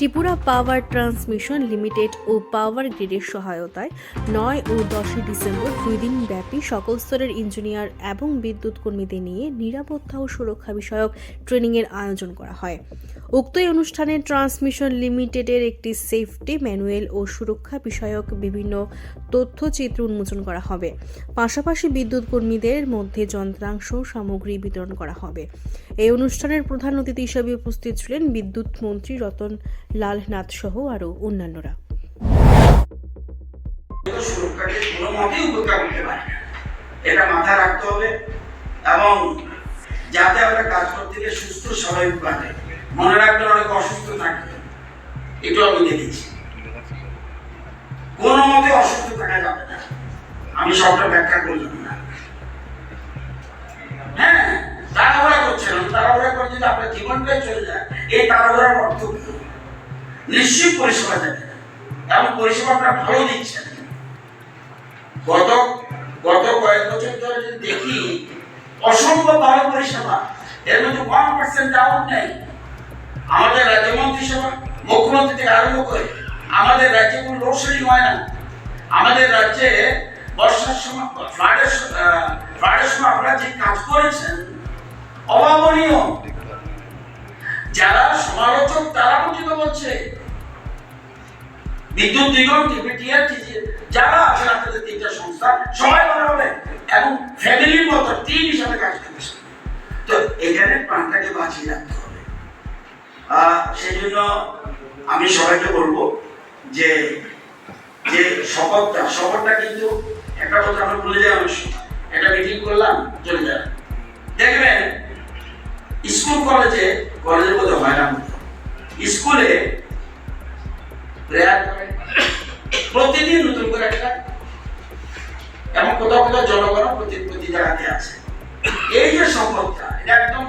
Tripura power transmission limited ও পাওয়ার গ্রিডের সহায়তায় 9 ও 10 December 2 দিন ব্যাপী সকল স্তরের ইঞ্জিনিয়ার এবং বিদ্যুৎ কর্মীদের নিয়ে নিরাপত্তা ও সুরক্ষা বিষয়ক ট্রেনিংয়ের আয়োজন করা হয়। উক্ত এই অনুষ্ঠানে ট্রান্সমিশন লিমিটেডের একটি সেফটি ম্যানুয়াল ও সুরক্ষা বিষয়ক বিভিন্ন তথ্যচিত্র উন্মোচন করা হবে। পাশাপাশি বিদ্যুৎ কর্মীদের মধ্যে যন্ত্রাংশ সামগ্রী বিতরণ করা হবে। এই অনুষ্ঠানের প্রধান অতিথি হিসেবে উপস্থিত ছিলেন বিদ্যুৎ মন্ত্রী রতন লাল নাথ সহ আরো অন্যান্যরা। সুরক্ষাকে কোনো মতেই উপেক্ষা করতে পারি না, এটা মাথায় রাখতে হবে। এবং যাতে আমরা কাজ করতে গিয়ে সুস্থ স্বাভাবিকভাবে, মনে রাখবেন অনেক অসুস্থ থাকে, এটাও আমি দেখেছি। কোনো মতে অসুস্থ থাকা যাবে না, আমি সবটা ব্যাখ্যা করলাম না। হ্যাঁ, তাড়াহুড়া করছেন, তাড়াহুড়া করে যদি আপনার জীবনটাই চলে যায়, এই তাড়াহুড়ার অর্থ কি? নিশ্চিত পরিষেবা দেবে এবং পরিষেবা আপনারা ভালো দিচ্ছেন। গত কয়েক বছর ধরে যদি দেখি, অসম্ভব ভালো পরিষেবা, এর মধ্যে 1% ডাউন নেই। আমাদের রাজ্য মন্ত্রিসভা, মুখ্যমন্ত্রী থেকে আরম্ভ করে আমাদের রাজ্যে কোনো লোডশেডিং হয় না। আমাদের রাজ্যে বর্ষার সময়, ফ্লাডের সময় আপনারা যে কাজ করেছেন অভাবনীয়। যারা সমালোচক তারা উচিত বলছে, বিদ্যুৎ নিগম, টিপিটিআর, যারা আছেন আপনাদের তিনটা সংস্থা সবাই ভালো হবে এবং ফ্যামিলির মতো টিম হিসাবে কাজ করছে। তো এখানে প্রাণটাকে বাঁচিয়ে রাখতে হবে। সেই জন্য আমি সবাইকে বলবো যে যে শপথটা কিন্তু একটা কথা আমরা ভুলে যাই। অবশ্য একটা মিটিং করলাম, চলে যায়। দেখবেন স্কুল কলেজের মধ্যে হয় না, স্কুলে প্রেয়ার করে প্রতিদিন নতুন করে একটা, এবং কোথাও কোথাও জনগণ প্রতি জায়গাতে আছে। এই যে শপথটা, এটা একদম